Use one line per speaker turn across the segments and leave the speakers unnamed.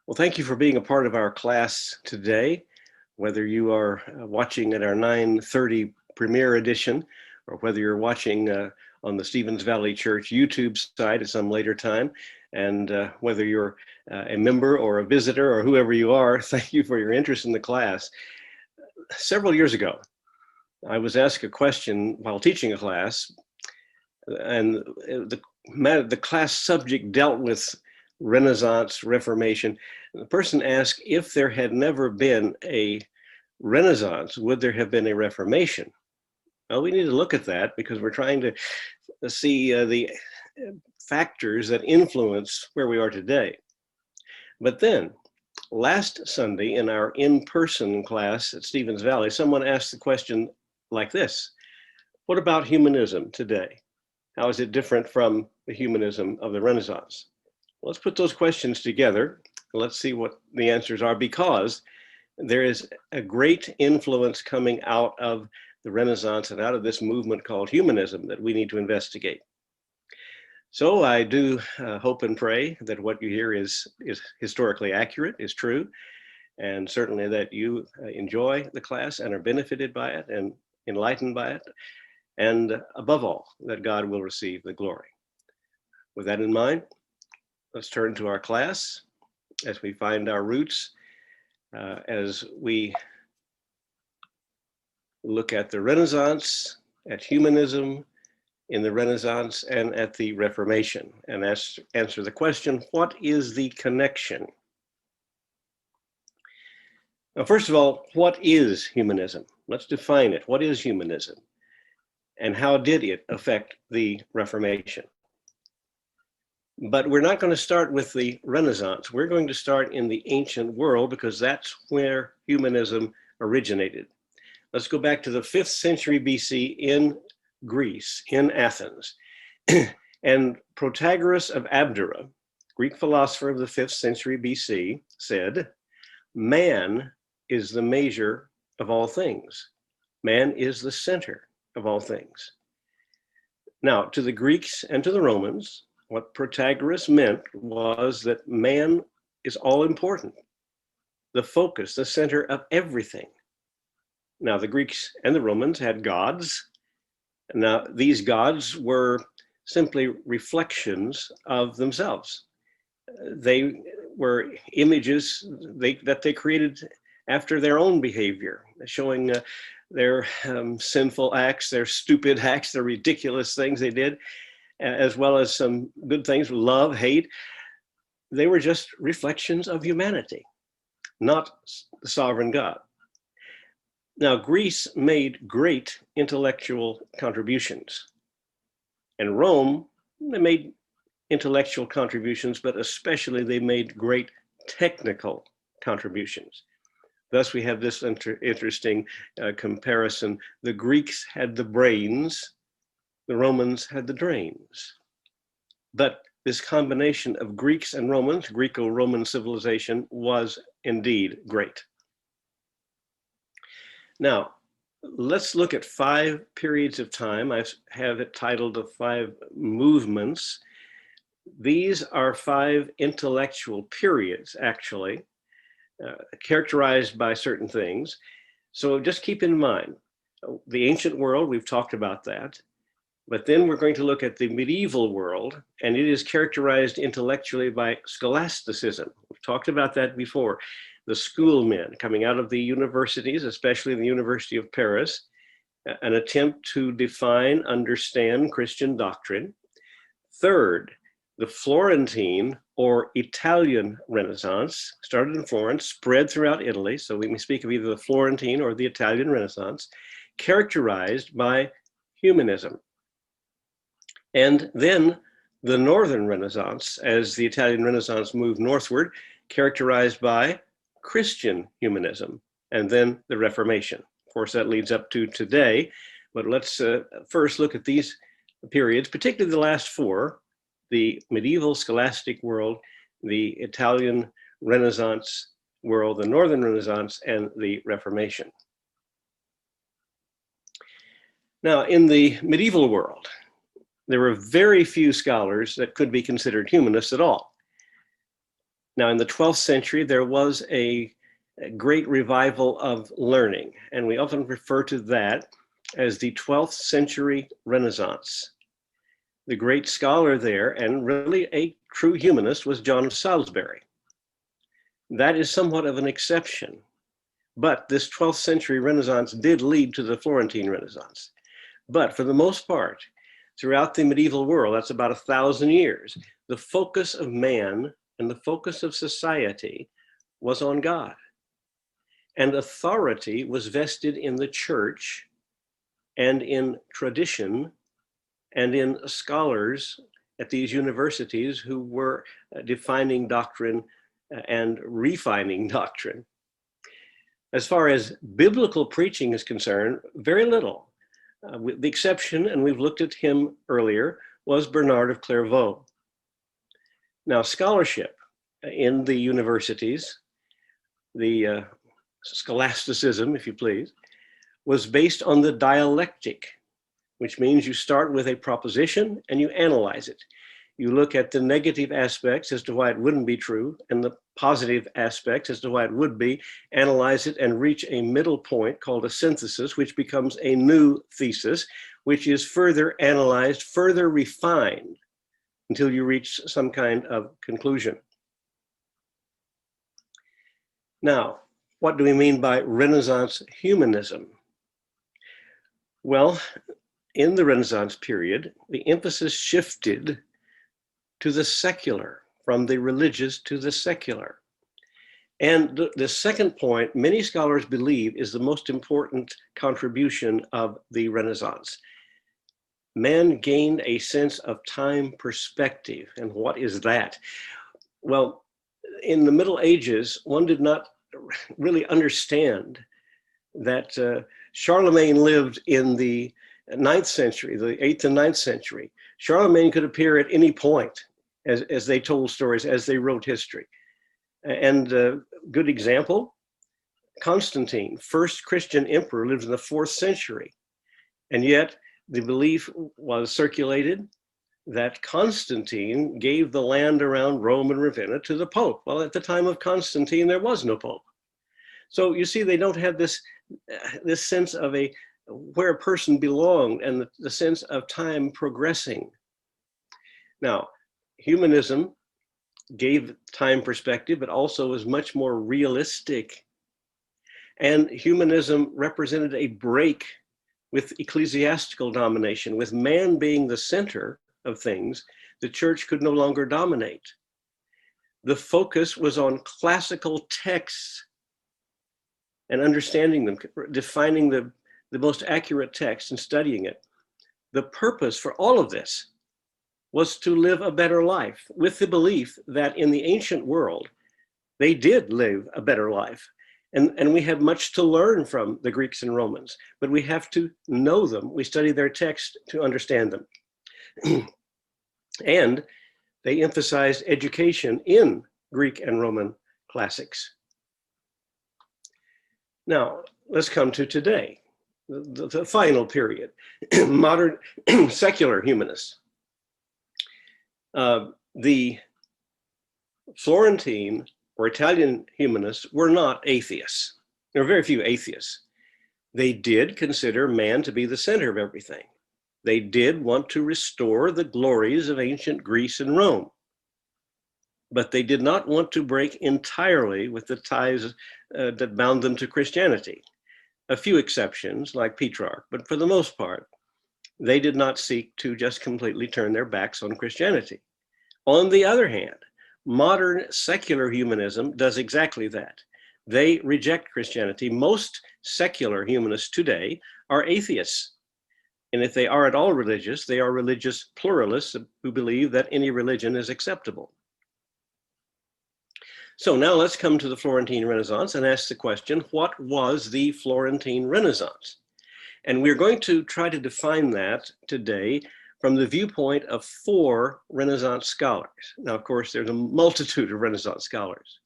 Well, thank you for being a part of our class today, whether you are watching at our 9:30 premiere edition, or whether you're watching on the Stevens Valley Church YouTube site at some later time, and whether you're a member or a visitor or whoever you are, thank you for your interest in the class. Several years ago, I was asked a question while teaching a class, and the class subject dealt with Renaissance, Reformation. The person asked if there had never been a Renaissance, would there have been a Reformation? Well, we need to look at that because we're trying to see the factors that influence where we are today. But then, last Sunday in our in-person class at Stevens Valley, someone asked the question like this: what about humanism today? How is it different from the humanism of the Renaissance? Let's put those questions together. Let's see what the answers are, because there is a great influence coming out of the Renaissance and out of this movement called humanism that we need to investigate. So I do hope and pray that what you hear is historically accurate, is true, and certainly that you enjoy the class and are benefited by it and enlightened by it, and above all, that God will receive the glory. With that in mind, let's turn to our class as we find our roots, as we look at the Renaissance, at humanism in the Renaissance, and at the Reformation, and answer the question, what is the connection? Now, first of all, what is humanism? Let's define it. What is humanism? And how did it affect the Reformation? But we're not going to start with the Renaissance. We're going to start in the ancient world because that's where humanism originated. Let's go back to the 5th century BC in Greece, in Athens. And Protagoras of Abdera, Greek philosopher of the 5th century BC, said, man is the measure of all things. Man is the center of all things. Now, to the Greeks and to the Romans, what Protagoras meant was that man is all important, the focus, the center of everything. Now, the Greeks and the Romans had gods. Now, these gods were simply reflections of themselves. They were images that they created after their own behavior, showing their sinful acts, their stupid acts, their ridiculous things they did, as well as some good things, love, hate. They were just reflections of humanity, not the sovereign God. Now, Greece made great intellectual contributions, and Rome, they made intellectual contributions, but especially they made great technical contributions. Thus, we have this interesting comparison. The Greeks had the brains, the Romans had the drains. But this combination of Greeks and Romans, Greco-Roman civilization, was indeed great. Now, let's look at 5 periods of time. I have it titled the 5 movements. These are 5 intellectual periods, actually, characterized by certain things. So just keep in mind, the ancient world, we've talked about that. But then we're going to look at the medieval world, and it is characterized intellectually by scholasticism. We've talked about that before. The schoolmen coming out of the universities, especially the University of Paris, an attempt to define, understand Christian doctrine. Third, the Florentine or Italian Renaissance, started in Florence, spread throughout Italy. So we may speak of either the Florentine or the Italian Renaissance, characterized by humanism. And then the Northern Renaissance, as the Italian Renaissance moved northward, characterized by Christian humanism, and then the Reformation. Of course, that leads up to today, but let's first look at these periods, particularly the last 4, the medieval scholastic world, the Italian Renaissance world, the Northern Renaissance, and the Reformation. Now, in the medieval world, there were very few scholars that could be considered humanists at all. Now, in the 12th century, there was a great revival of learning, and we often refer to that as the 12th century Renaissance. The great scholar there, and really a true humanist, was John of Salisbury. That is somewhat of an exception, but this 12th century Renaissance did lead to the Florentine Renaissance. But for the most part, throughout the medieval world, that's about 1,000 years, the focus of man and the focus of society was on God. And authority was vested in the church and in tradition and in scholars at these universities who were defining doctrine and refining doctrine. As far as biblical preaching is concerned, very little. With the exception, and we've looked at him earlier, was Bernard of Clairvaux. Now, scholarship in the universities, the scholasticism, if you please, was based on the dialectic, which means you start with a proposition and you analyze it. You look at the negative aspects as to why it wouldn't be true, and the positive aspects as to why it would be, analyze it and reach a middle point called a synthesis, which becomes a new thesis, which is further analyzed, further refined, until you reach some kind of conclusion. Now, what do we mean by Renaissance humanism? Well, in the Renaissance period, the emphasis shifted to the secular, from the religious to the secular. And the second point, many scholars believe, is the most important contribution of the Renaissance. Man gained a sense of time perspective. And what is that? Well, in the Middle Ages, one did not really understand that Charlemagne lived in the 9th century, the 8th and 9th century. Charlemagne could appear at any point as they told stories, as they wrote history. And a good example, Constantine, first Christian emperor, lived in the 4th century. And yet the belief was circulated that Constantine gave the land around Rome and Ravenna to the Pope. Well, at the time of Constantine, there was no Pope. So you see, they don't have this sense of where a person belonged and the sense of time progressing. Now, humanism gave time perspective, but also was much more realistic. And humanism represented a break with ecclesiastical domination. With man being the center of things, the church could no longer dominate. The focus was on classical texts and understanding them, defining the most accurate text and studying it. The purpose for all of this was to live a better life, with the belief that in the ancient world, they did live a better life. And we have much to learn from the Greeks and Romans, but we have to know them. We study their text to understand them. And they emphasized education in Greek and Roman classics. Now, let's come to today, the final period, modern secular humanists. The Florentine or Italian humanists were not atheists. There are very few atheists. They did consider man to be the center of everything. They did want to restore the glories of ancient Greece and Rome, but they did not want to break entirely with the ties that bound them to Christianity. A few exceptions, like Petrarch, but for the most part, they did not seek to just completely turn their backs on Christianity. On the other hand, modern secular humanism does exactly that. They reject Christianity. Most secular humanists today are atheists. And if they are at all religious, they are religious pluralists who believe that any religion is acceptable. So now let's come to the Florentine Renaissance and ask the question, what was the Florentine Renaissance? And we're going to try to define that today from the viewpoint of 4 Renaissance scholars. Now, of course, there's a multitude of Renaissance scholars,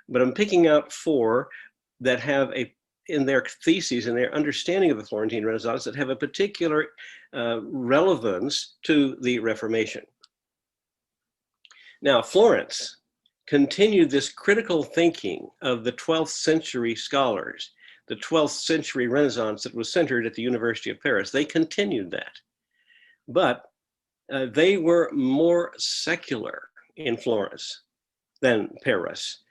but I'm picking out 4 that have in their theses and their understanding of the Florentine Renaissance that have a particular relevance to the Reformation. Now, Florence continued this critical thinking of the 12th century scholars, the 12th century Renaissance that was centered at the University of Paris. They continued that. But they were more secular in Florence than Paris.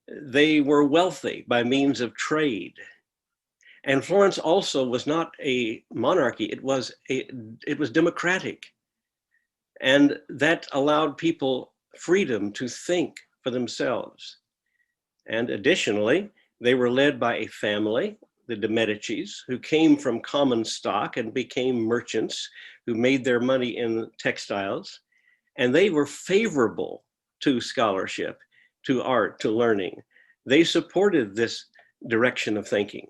They were wealthy by means of trade. And Florence also was not a monarchy, it was democratic. And that allowed people freedom to think for themselves. And additionally, they were led by a family, the de Medicis, who came from common stock and became merchants who made their money in textiles. And they were favorable to scholarship, to art, to learning. They supported this direction of thinking.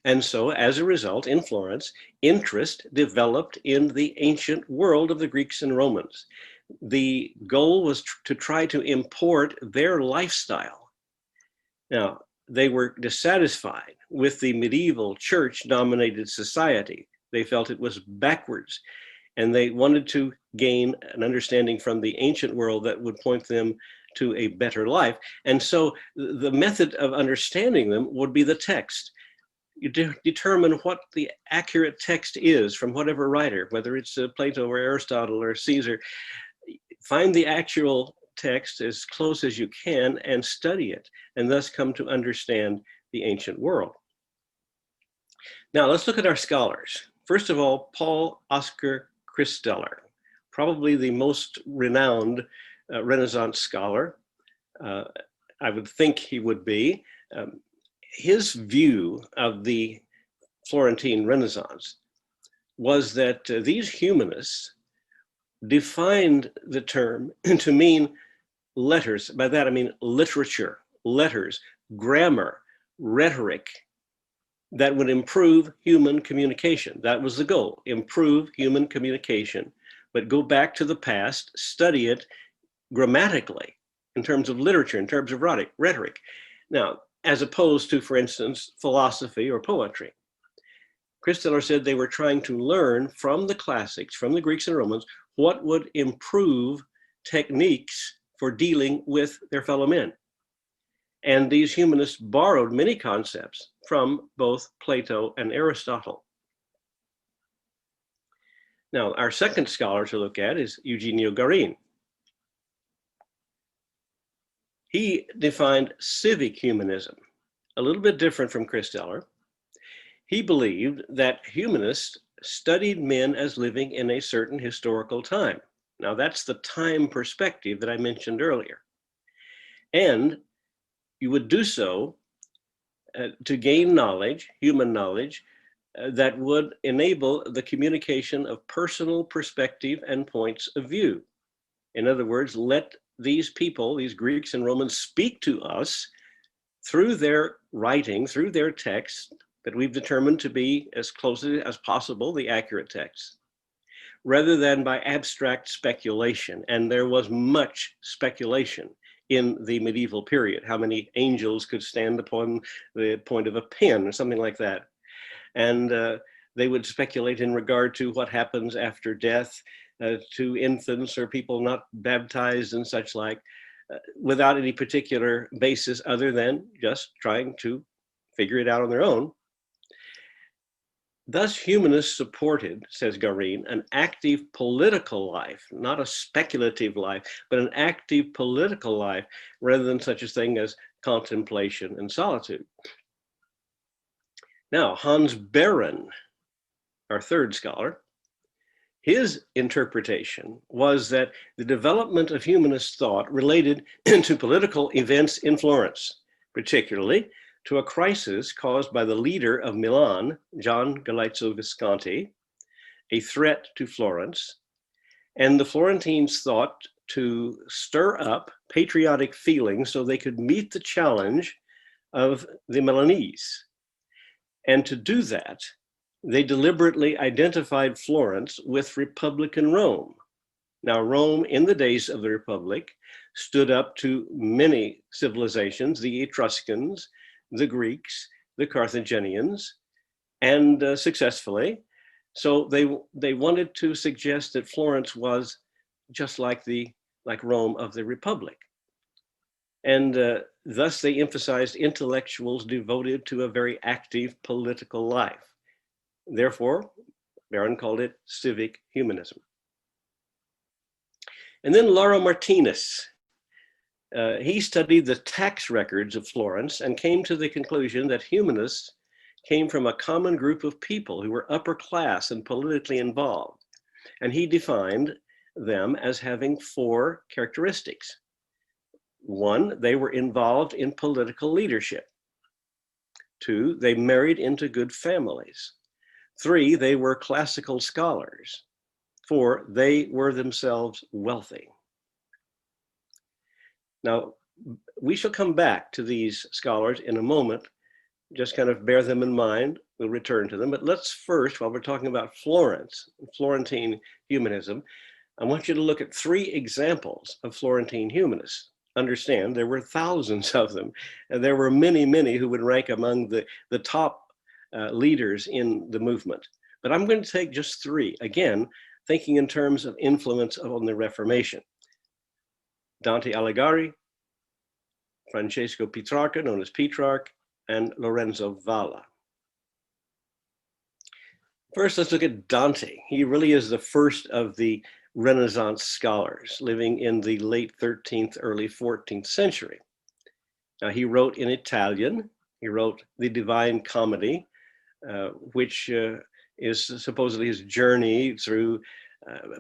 And so as a result, in Florence, interest developed in the ancient world of the Greeks and Romans. The goal was to try to import their lifestyle. Now, they were dissatisfied with the medieval church-dominated society. They felt it was backwards, and they wanted to gain an understanding from the ancient world that would point them to a better life. And so the method of understanding them would be the text. You determine what the accurate text is from whatever writer, whether it's Plato or Aristotle or Caesar. Find the actual text as close as you can and study it, and thus come to understand the ancient world. Now let's look at our scholars. First of all, Paul Oscar Christopherteller, probably the most renowned Renaissance scholar. I would think he would be. His view of the Florentine Renaissance was that these humanists defined the term to mean letters. By that I mean literature, letters, grammar, rhetoric that would improve human communication. That was the goal, improve human communication, but go back to the past, study it grammatically in terms of literature, in terms of rhetoric. Now, as opposed to, for instance, philosophy or poetry. Christopherteller said they were trying to learn from the classics, from the Greeks and Romans, what would improve techniques for dealing with their fellow men. And these humanists borrowed many concepts from both Plato and Aristotle. Now, our second scholar to look at is Eugenio Garin. He defined civic humanism, a little bit different from Christopherteller. He believed that humanists studied men as living in a certain historical time. Now that's the time perspective that I mentioned earlier. And you would do so to gain knowledge, human knowledge, that would enable the communication of personal perspective and points of view. In other words, let these people, these Greeks and Romans, speak to us through their writing, through their text that we've determined to be as close as possible the accurate text, rather than by abstract speculation. And there was much speculation in the medieval period, how many angels could stand upon the point of a pen or something like that. And they would speculate in regard to what happens after death, to infants or people not baptized and such like, without any particular basis other than just trying to figure it out on their own. Thus, humanists supported, says Garin, an active political life, not a speculative life, but an active political life, rather than such a thing as contemplation and solitude. Now, Hans Baron, our third scholar, his interpretation was that the development of humanist thought related to political events in Florence, particularly to a crisis caused by the leader of Milan, John Galeazzo Visconti, a threat to Florence, and the Florentines thought to stir up patriotic feelings so they could meet the challenge of the Milanese. And to do that, they deliberately identified Florence with Republican Rome. Now, Rome in the days of the Republic stood up to many civilizations, the Etruscans, the Greeks, the Carthaginians, and successfully. So they wanted to suggest that Florence was just like Rome of the Republic. And thus they emphasized intellectuals devoted to a very active political life. Therefore, Garin called it civic humanism. And then Lauro Martinez, he studied the tax records of Florence and came to the conclusion that humanists came from a common group of people who were upper class and politically involved. And he defined them as having 4 characteristics. 1, they were involved in political leadership. 2, they married into good families. 3, they were classical scholars. 4, they were themselves wealthy. Now, we shall come back to these scholars in a moment. Just kind of bear them in mind. We'll return to them. But let's first, while we're talking about Florence, Florentine humanism, I want you to look at 3 examples of Florentine humanists. Understand, there were thousands of them, and there were many, many who would rank among the top leaders in the movement. But I'm going to take just 3, again, thinking in terms of influence on the Reformation. Dante Alighieri, Francesco Petrarca, known as Petrarch, and Lorenzo Valla. First, let's look at Dante. He really is the first of the Renaissance scholars, living in the late 13th, early 14th century. Now, he wrote in Italian. He wrote the Divine Comedy, which is supposedly his journey through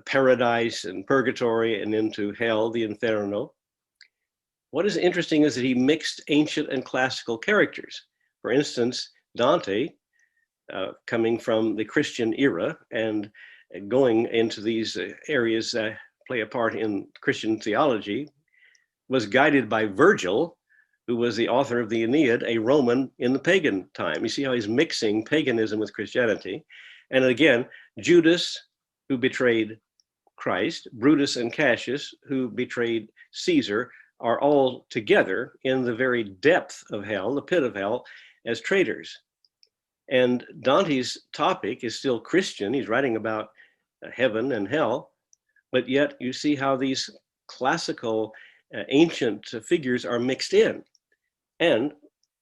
paradise and purgatory and into hell, the Inferno. What is interesting is that he mixed ancient and classical characters. For instance, Dante, coming from the Christian era and going into these areas that play a part in Christian theology, was guided by Virgil, who was the author of the Aeneid, a Roman in the pagan time. You see how he's mixing paganism with Christianity. And again, Judas, who betrayed Christ, Brutus and Cassius, who betrayed Caesar, are all together in the very depth of hell, the pit of hell, as traitors. And Dante's topic is still Christian. He's writing about heaven and hell, but yet you see how these classical ancient figures are mixed in. And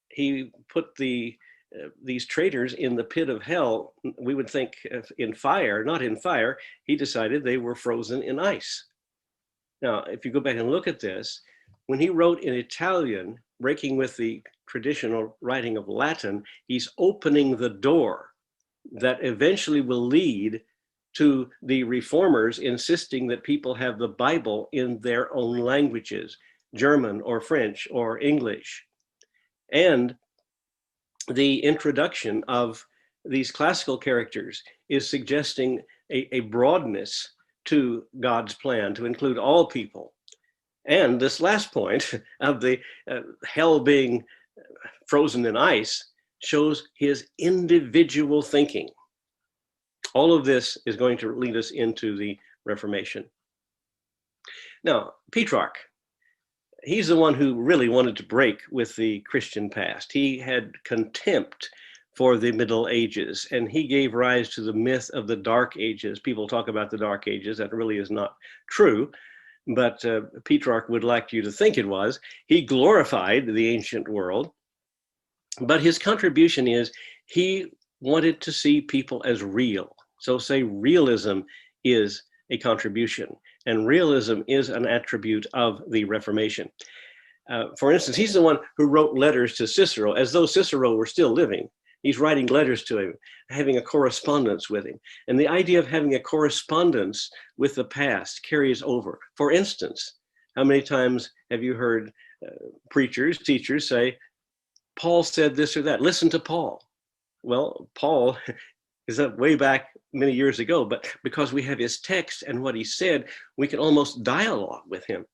he put these traitors in the pit of hell. We would think in fire, not in fire. He decided they were frozen in ice. Now, if you go back and look at this, when he wrote in Italian, breaking with the traditional writing of Latin, he's opening the door that eventually will lead to the reformers insisting that people have the Bible in their own languages, German or French or English. And the introduction of these classical characters is suggesting a broadness to God's plan to include all people. And this last point of the hell being frozen in ice shows his individual thinking. All of this is going to lead us into the Reformation. Now, Petrarch, he's the one who really wanted to break with the Christian past. He had contempt for the Middle Ages, and he gave rise to the myth of the Dark Ages. People talk about the Dark Ages. That really is not true, but Petrarch would like you to think it was. He glorified the ancient world, but his contribution is he wanted to see people as real. So say realism is a contribution, and realism is an attribute of the Reformation. For instance, he's the one who wrote letters to Cicero as though Cicero were still living. He's writing letters to him, having a correspondence with him. And the idea of having a correspondence with the past carries over. For instance, how many times have you heard preachers, teachers say, Paul said this or that, listen to Paul. Well, Paul is up way back many years ago, but because we have his text and what he said, we can almost dialogue with him.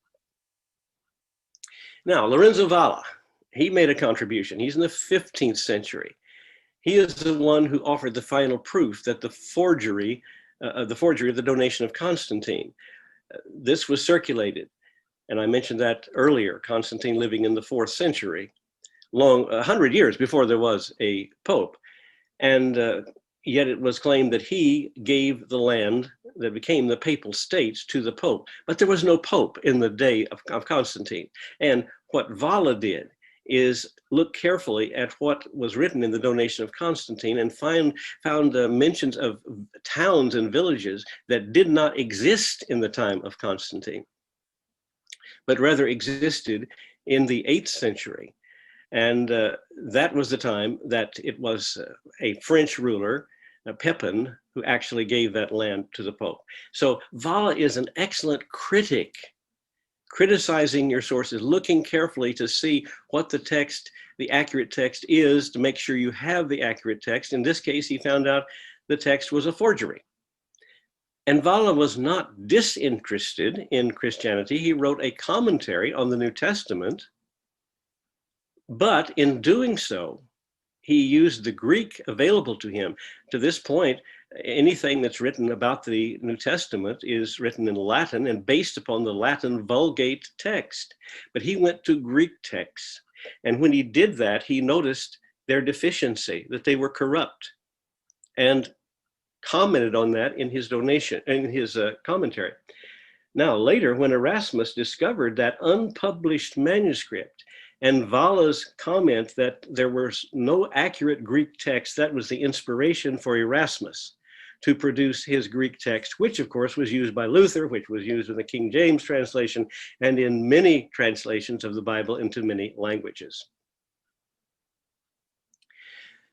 Now, Lorenzo Valla, he made a contribution. He's in the 15th century. He is the one who offered the final proof that the forgery of the donation of Constantine. This was circulated, and I mentioned that earlier, Constantine living in the 4th century, 100 years before there was a pope. And yet it was claimed that he gave the land that became the papal states to the Pope. But there was no Pope in the day of Constantine. And what Valla did is look carefully at what was written in the donation of Constantine and found mentions of towns and villages that did not exist in the time of Constantine, but rather existed in the 8th century. And that was the time that it was a French ruler, Pepin, who actually gave that land to the Pope. So Valla is an excellent critic, criticizing your sources, looking carefully to see what the text, the accurate text is, to make sure you have the accurate text. In this case, he found out the text was a forgery. And Valla was not disinterested in Christianity. He wrote a commentary on the New Testament, but in doing so, he used the Greek available to him. To this point, anything that's written about the New Testament is written in Latin and based upon the Latin Vulgate text. But he went to Greek texts. And when he did that, he noticed their deficiency, that they were corrupt, and commented on that in his donation, in his commentary. Now, later, when Erasmus discovered that unpublished manuscript, and Valla's comment that there was no accurate Greek text, that was the inspiration for Erasmus to produce his Greek text, which of course was used by Luther, which was used in the King James translation, and in many translations of the Bible into many languages.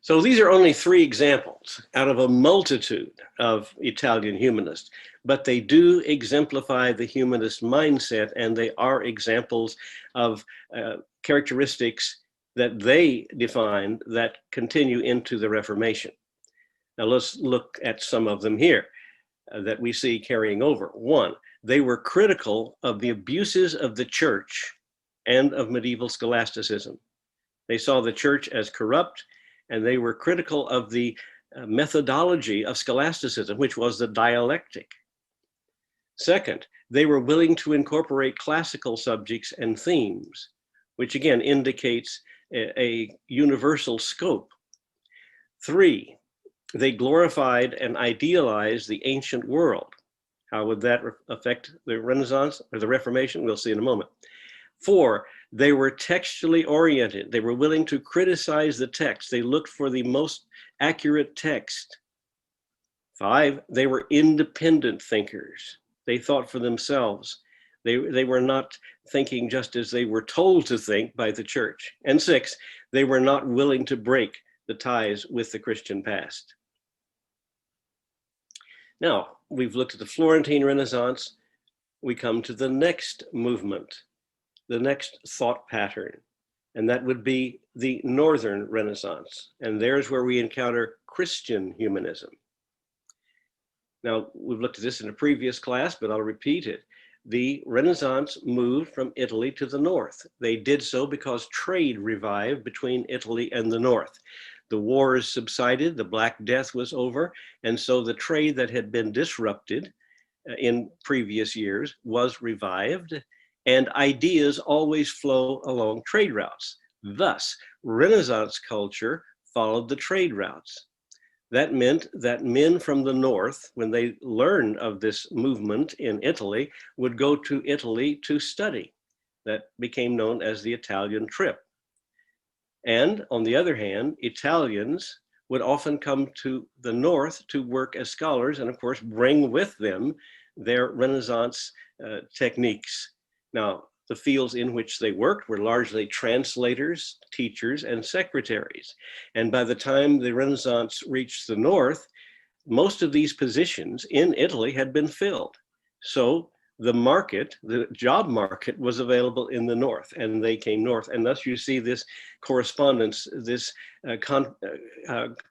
So these are only 3 examples out of a multitude of Italian humanists, but they do exemplify the humanist mindset, and they are examples of characteristics that they defined that continue into the Reformation. Now let's look at some of them here that we see carrying over. 1, they were critical of the abuses of the church and of medieval scholasticism. They saw the church as corrupt, and they were critical of the methodology of scholasticism, which was the dialectic. 2nd, they were willing to incorporate classical subjects and themes, which again indicates a universal scope. 3, they glorified and idealized the ancient world. How would that affect the Renaissance or the Reformation? We'll see in a moment. 4, they were textually oriented. They were willing to criticize the text. They looked for the most accurate text. 5, they were independent thinkers. They thought for themselves. They were not thinking just as they were told to think by the church. And 6, they were not willing to break the ties with the Christian past. Now, we've looked at the Florentine Renaissance. We come to the next movement, the next thought pattern, and that would be the Northern Renaissance. And there's where we encounter Christian humanism. Now, we've looked at this in a previous class, but I'll repeat it. The Renaissance moved from Italy to the north. They did so because trade revived between Italy and the north. The wars subsided, the Black Death was over, and so the trade that had been disrupted in previous years was revived, and ideas always flow along trade routes. Thus, Renaissance culture followed the trade routes. That meant that men from the north, when they learned of this movement in Italy, would go to Italy to study. That became known as the Italian trip. And on the other hand, Italians would often come to the north to work as scholars and of course bring with them their Renaissance techniques. Now, the fields in which they worked were largely translators, teachers, and secretaries. And by the time the Renaissance reached the north, most of these positions in Italy had been filled. So the market, the job market, was available in the north, and they came north. And thus you see this correspondence, this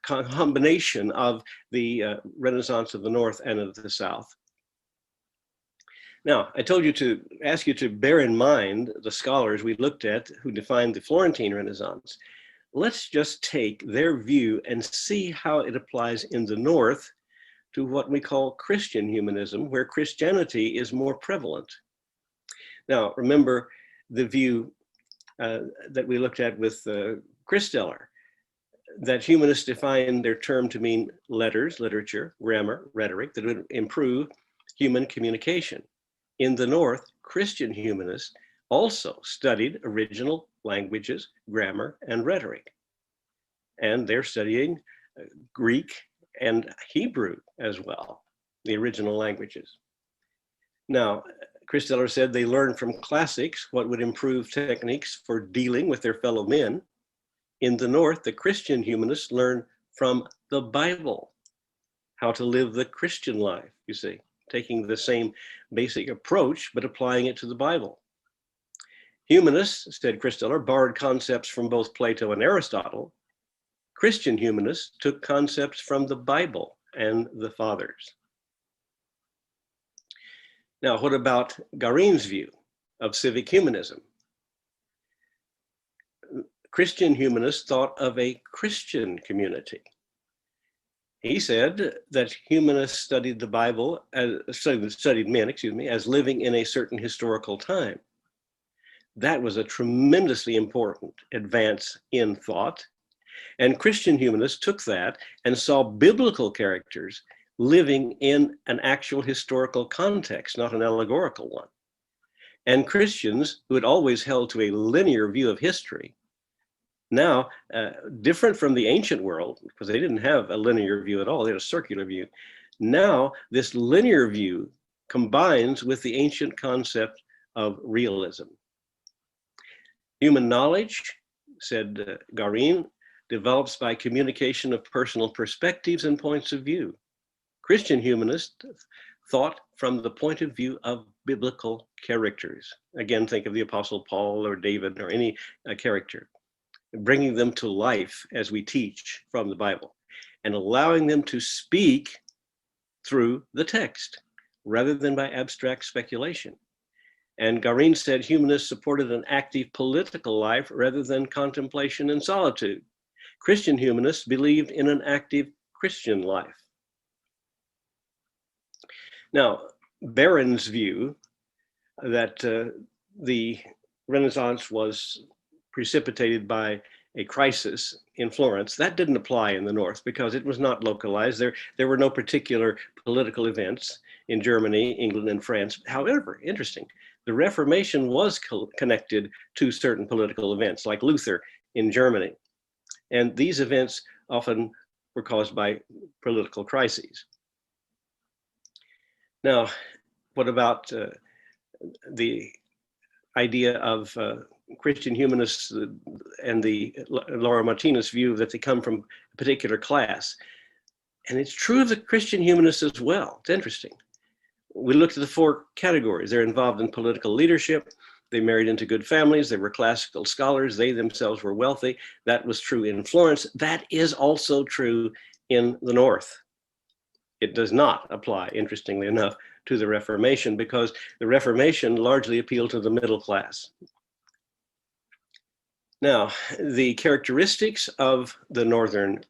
combination of the Renaissance of the north and of the south. Now, I told you to ask you to bear in mind the scholars we looked at who defined the Florentine Renaissance. Let's just take their view and see how it applies in the north to what we call Christian humanism, where Christianity is more prevalent. Now, remember the view that we looked at with Christopherteller. that humanists define their term to mean letters, literature, grammar, rhetoric, that would improve human communication. In the North, Christian humanists also studied original languages, grammar, and rhetoric. And they're studying Greek and Hebrew as well, the original languages. Now, Christopherteller said they learned from classics what would improve techniques for dealing with their fellow men. In the North, the Christian humanists learn from the Bible how to live the Christian life, you see, taking the same basic approach, but applying it to the Bible. Humanists, said Christopherteller, borrowed concepts from both Plato and Aristotle. Christian humanists took concepts from the Bible and the Fathers. Now, what about Garin's view of civic humanism? Christian humanists thought of a Christian community. He said that humanists studied the Bible, studied men, as living in a certain historical time. That was a tremendously important advance in thought. And Christian humanists took that and saw biblical characters living in an actual historical context, not an allegorical one. And Christians, who had always held to a linear view of history, now different from the ancient world, because they didn't have a linear view at all, they had a circular view. Now, this linear view combines with the ancient concept of realism. Human knowledge, said Garin, develops by communication of personal perspectives and points of view. Christian humanists thought from the point of view of biblical characters. Again, think of the Apostle Paul or David or any character, bringing them to life as we teach from the Bible and allowing them to speak through the text rather than by abstract speculation. And Garin said humanists supported an active political life rather than contemplation and solitude. Christian humanists believed in an active Christian life. Now, Barron's view that the Renaissance was precipitated by a crisis in Florence, that didn't apply in the North because it was not localized. There were no particular political events in Germany, England, and France. However, interesting, the Reformation was connected to certain political events like Luther in Germany. And these events often were caused by political crises. Now, what about the idea of Christian humanists and the Laura Martinez view that they come from a particular class? And it's true of the Christian humanists as well. It's interesting. We looked at the four categories. They're involved in political leadership. They married into good families. They were classical scholars. They themselves were wealthy. That was true in Florence. That is also true in the North. It does not apply, interestingly enough, to the Reformation because the Reformation largely appealed to the middle class. Now, the characteristics of the Northern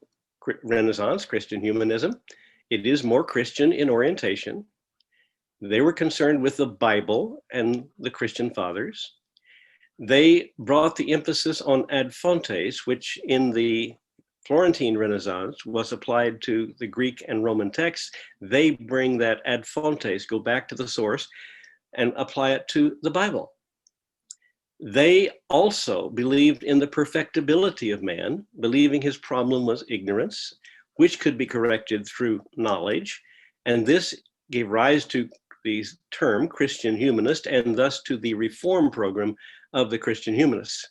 Renaissance, Christian humanism, it is more Christian in orientation. They were concerned with the Bible and the Christian fathers. They brought the emphasis on ad fontes, which in the Florentine Renaissance was applied to the Greek and Roman texts. They bring that ad fontes, go back to the source, and apply it to the Bible. They also believed in the perfectibility of man, believing his problem was ignorance, which could be corrected through knowledge. And this gave rise to the term Christian humanist and thus to the reform program of the Christian humanists.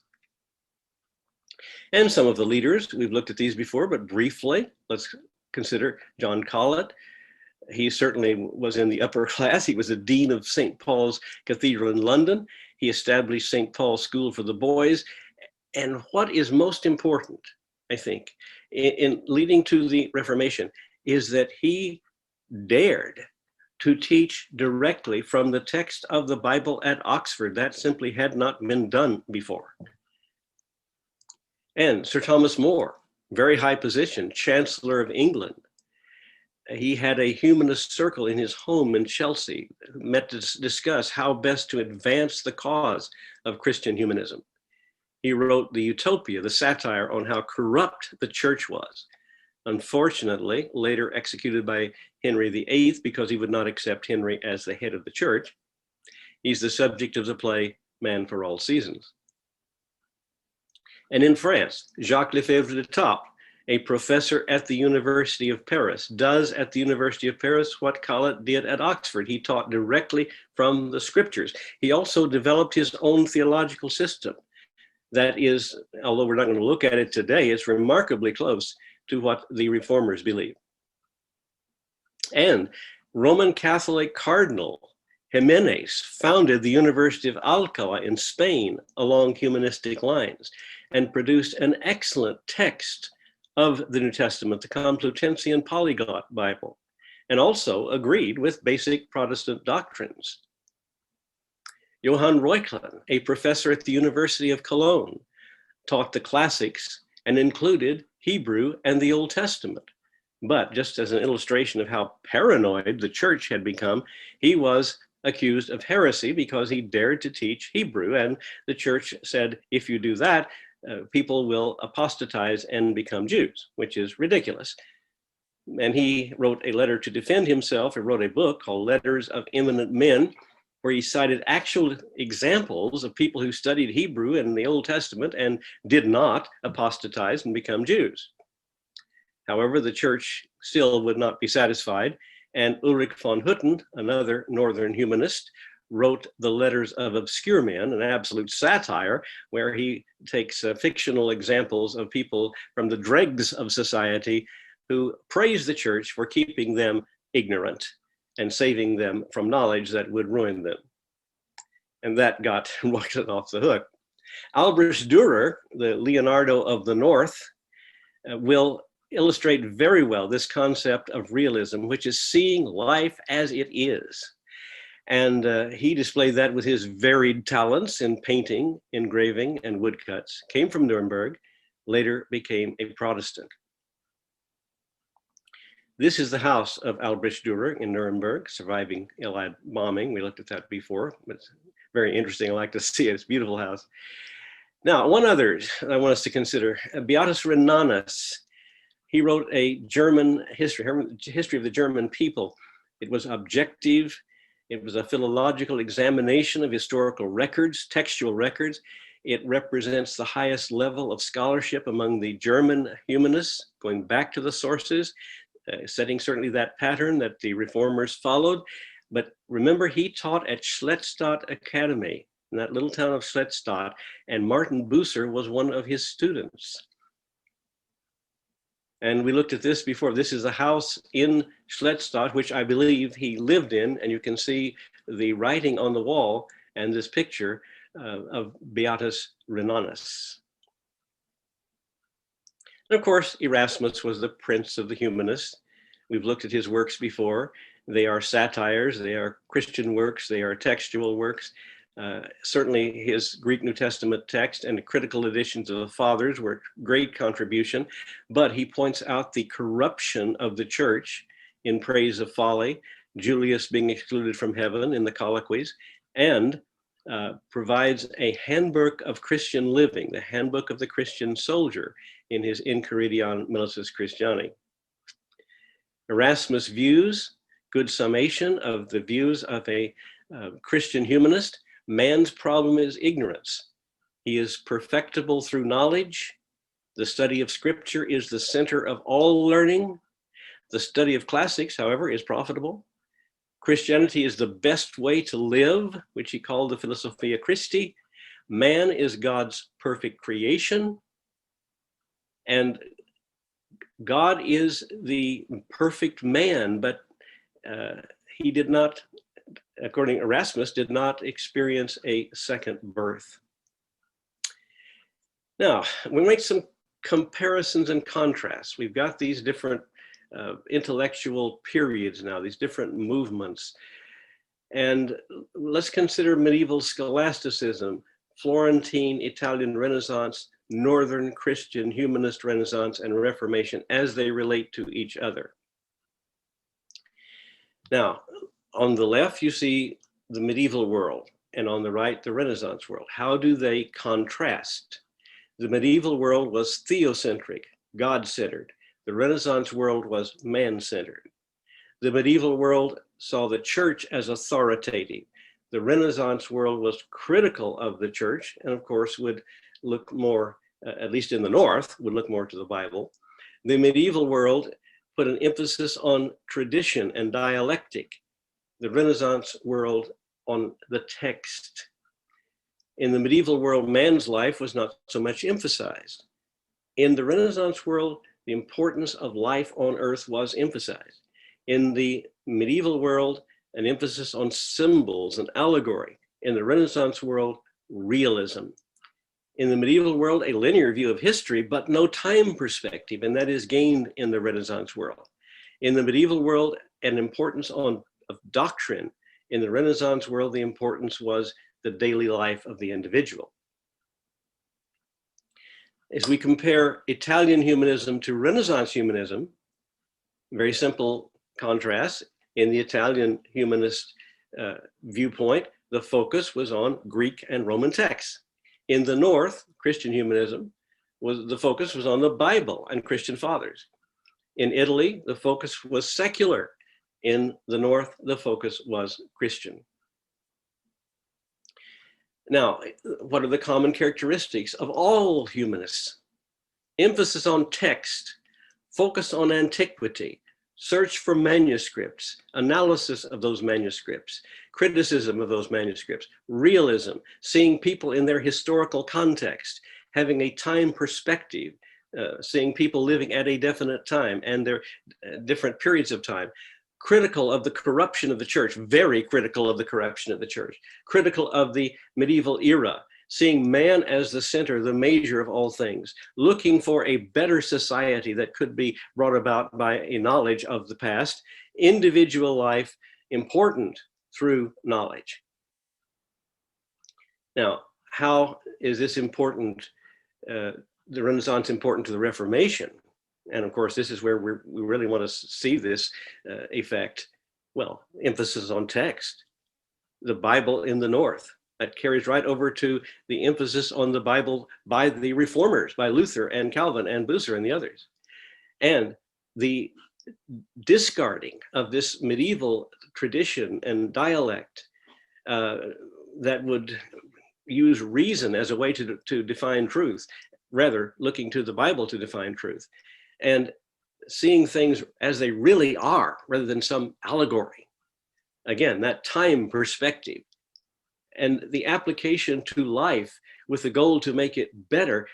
And some of the leaders, we've looked at these before, but briefly, let's consider John Colet. He certainly was in the upper class. He was a dean of St. Paul's Cathedral in London. He established St. Paul's School for the Boys. And what is most important, I think, in leading to the Reformation is that he dared to teach directly from the text of the Bible at Oxford. That simply had not been done before. And Sir Thomas More, very high position, Chancellor of England. He had a humanist circle in his home in Chelsea, met to discuss how best to advance the cause of Christian humanism. He wrote the Utopia, the satire on how corrupt the church was. Unfortunately, later executed by Henry VIII because he would not accept Henry as the head of the church. He's the subject of the play Man for All Seasons. And in France, Jacques Lefebvre de Tap, a professor at the University of Paris, does at the University of Paris what Colet did at Oxford. He taught directly from the scriptures. He also developed his own theological system that is, although we're not going to look at it today, it's remarkably close to what the reformers believe. And Roman Catholic Cardinal Jimenez founded the University of Alcalá in Spain along humanistic lines and produced an excellent text of the New Testament, the Complutensian Polyglot Bible, and also agreed with basic Protestant doctrines. Johann Reuchlin, a professor at the University of Cologne, taught the classics and included Hebrew and the Old Testament. But just as an illustration of how paranoid the church had become, he was accused of heresy because he dared to teach Hebrew, and the church said, if you do that, people will apostatize and become Jews, which is ridiculous. And he wrote a letter to defend himself. He wrote a book called Letters of Eminent Men, where he cited actual examples of people who studied Hebrew and the Old Testament and did not apostatize and become Jews. However, the church still would not be satisfied, and Ulrich von Hutten, another northern humanist, wrote the Letters of Obscure Men, an absolute satire, where he takes fictional examples of people from the dregs of society who praise the church for keeping them ignorant and saving them from knowledge that would ruin them. And that got Reuchlin off the hook. Albrecht Dürer, the Leonardo of the North, will illustrate very well this concept of realism, which is seeing life as it is. And he displayed that with his varied talents in painting, engraving, and woodcuts. Came from Nuremberg, later became a Protestant. This is the house of Albrecht Dürer in Nuremberg, surviving Allied bombing. We looked at that before, but it's very interesting. I like to see it. It's a beautiful house. Now, one other I want us to consider, Beatus Renanus. He wrote a German history of the German people. It was objective. It was a philological examination of historical records, textual records. It represents the highest level of scholarship among the German humanists, going back to the sources, setting certainly that pattern that the reformers followed. But remember, he taught at Schlettstadt Academy, in that little town of Schlettstadt, and Martin Bucer was one of his students. And we looked at this before. This is a house in Schlettstadt, which I believe he lived in, and you can see the writing on the wall and this picture of Beatus Renanus. And of course, Erasmus was the prince of the humanists. We've looked at his works before. They are satires, they are Christian works, they are textual works. Certainly his Greek New Testament text and the critical editions of the Fathers were a great contribution, but he points out the corruption of the church in Praise of Folly, Julius being excluded from heaven in the Colloquies, and provides a handbook of Christian living, the handbook of the Christian soldier in his Enchiridion Militis Christiani. Erasmus' views, good summation of the views of a Christian humanist. Man's problem is ignorance. He is perfectible through knowledge. The study of scripture is the center of all learning. The study of classics, however, is profitable. Christianity is the best way to live, which he called the Philosophia Christi. Man is God's perfect creation. And God is the perfect man, but he did not, according to Erasmus, did not experience a second birth. Now, we make some comparisons and contrasts. We've got these different intellectual periods now, these different movements. And let's consider medieval scholasticism, Florentine Italian Renaissance, Northern Christian Humanist Renaissance, and Reformation as they relate to each other. Now, on the left, you see the medieval world, and on the right, the Renaissance world. How do they contrast? The medieval world was theocentric, God-centered. The Renaissance world was man-centered. The medieval world saw the church as authoritative. The Renaissance world was critical of the church, and of course would look more, at least in the North, would look more to the Bible. The medieval world put an emphasis on tradition and dialectic. The Renaissance world on the text. In the medieval world, man's life was not so much emphasized. In the Renaissance world, the importance of life on earth was emphasized. In the medieval world, an emphasis on symbols and allegory. In the Renaissance world, realism. In the medieval world, a linear view of history, but no time perspective, and that is gained in the Renaissance world. In the medieval world, an importance of doctrine. In the Renaissance world, the importance was the daily life of the individual. As we compare Italian humanism to Renaissance humanism, very simple contrast. In the Italian humanist viewpoint, the focus was on Greek and Roman texts. In the North, Christian humanism, the focus was on the Bible and Christian fathers. In Italy, the focus was secular. In the North, the focus was Christian. Now, what are the common characteristics of all humanists? Emphasis on text, focus on antiquity, search for manuscripts, analysis of those manuscripts, criticism of those manuscripts, realism, seeing people in their historical context, having a time perspective, seeing people living at a definite time and their different periods of time, critical of the corruption of the church, very critical of the corruption of the church, critical of the medieval era, seeing man as the center, the measure of all things, looking for a better society that could be brought about by a knowledge of the past, individual life important through knowledge. Now, how is this important, the Renaissance important to the Reformation? And of course, this is where we really want to see this effect. Well, emphasis on text, the Bible in the North. That carries right over to the emphasis on the Bible by the reformers, by Luther and Calvin and Bucer and the others. And the discarding of this medieval tradition and dialect that would use reason as a way to define truth, rather looking to the Bible to define truth, and seeing things as they really are rather than some allegory. Again, that time perspective. And the application to life with the goal to make it better,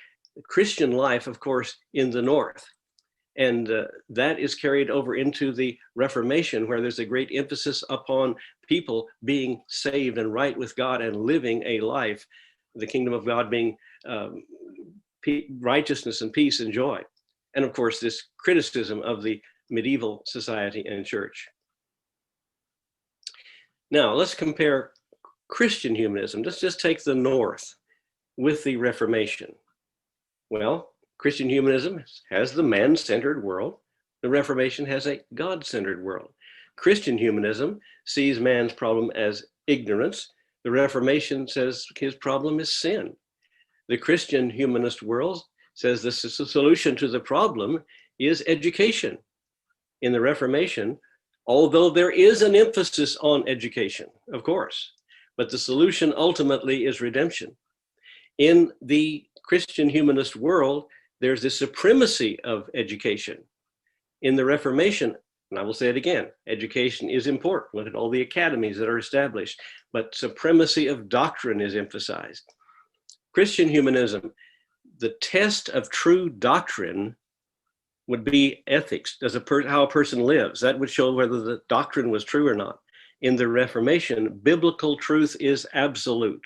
Christian life, of course, in the North. And that is carried over into the Reformation, where there's a great emphasis upon people being saved and right with God and living a life, the kingdom of God being righteousness and peace and joy. And of course, this criticism of the medieval society and church. Now, let's compare Christian humanism. Let's just take the North with the Reformation. Well, Christian humanism has the man-centered world. The Reformation has a God-centered world. Christian humanism sees man's problem as ignorance. The Reformation says his problem is sin. The Christian humanist world says the solution to the problem is education. In the Reformation, although there is an emphasis on education, of course, but the solution ultimately is redemption. In the Christian humanist world, there's the supremacy of education. In the Reformation, and I will say it again, education is important. Look at all the academies that are established, but supremacy of doctrine is emphasized. Christian humanism, the test of true doctrine would be ethics, how a person lives. That would show whether the doctrine was true or not. In the Reformation, biblical truth is absolute.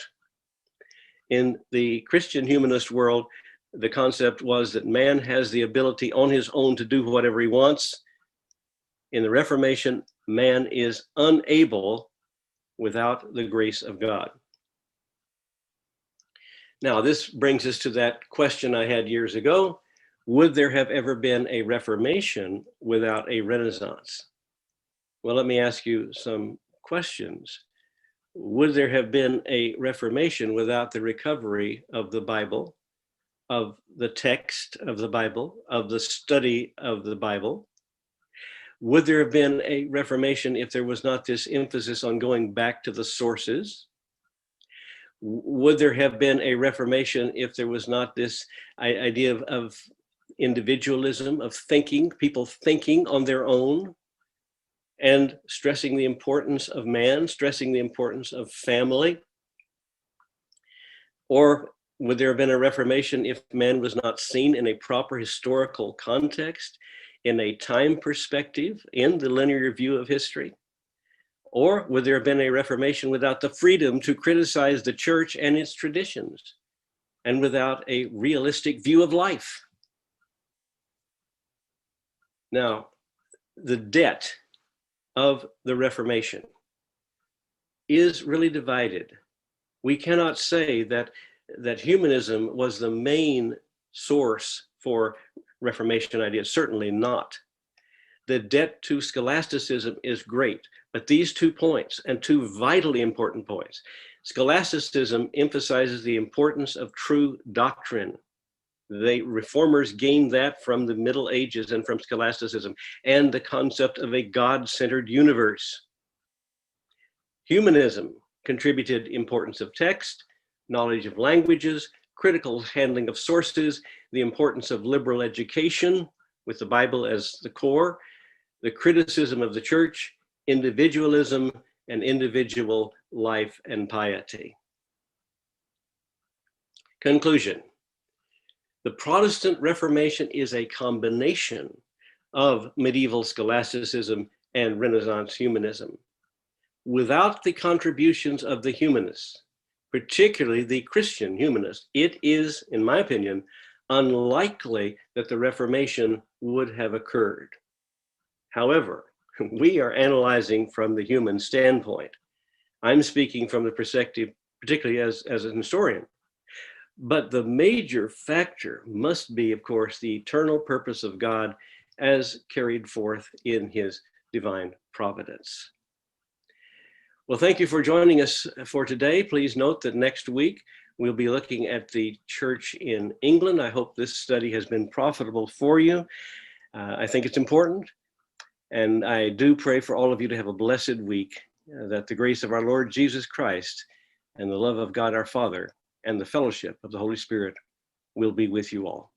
In the Christian humanist world, the concept was that man has the ability on his own to do whatever he wants. In the Reformation, man is unable without the grace of God. Now, this brings us to that question I had years ago. Would there have ever been a Reformation without a Renaissance? Well, let me ask you some questions. Would there have been a Reformation without the recovery of the Bible, of the text of the Bible, of the study of the Bible? Would there have been a Reformation if there was not this emphasis on going back to the sources? Would there have been a Reformation if there was not this idea of individualism, of thinking, people thinking on their own, and stressing the importance of man, stressing the importance of family? Or would there have been a Reformation if man was not seen in a proper historical context, in a time perspective, in the linear view of history? Or would there have been a Reformation without the freedom to criticize the church and its traditions, and without a realistic view of life? Now, the debt of the Reformation is really divided. We cannot say that humanism was the main source for Reformation ideas, certainly not. The debt to scholasticism is great, but these 2 points, and 2 vitally important points. Scholasticism emphasizes the importance of true doctrine. The reformers gained that from the Middle Ages and from scholasticism, and the concept of a God-centered universe. Humanism contributed importance of text, knowledge of languages, critical handling of sources, the importance of liberal education with the Bible as the core, the criticism of the church, individualism, and individual life and piety. Conclusion. The Protestant Reformation is a combination of medieval scholasticism and Renaissance humanism. Without the contributions of the humanists, particularly the Christian humanists, it is, in my opinion, unlikely that the Reformation would have occurred. However, we are analyzing from the human standpoint. I'm speaking from the perspective, particularly as an historian. But the major factor must be, of course, the eternal purpose of God as carried forth in his divine providence. Well, thank you for joining us for today. Please note that next week we'll be looking at the church in England. I hope this study has been profitable for you. I think it's important. And I do pray for all of you to have a blessed week, that the grace of our Lord Jesus Christ and the love of God our Father and the fellowship of the Holy Spirit will be with you all.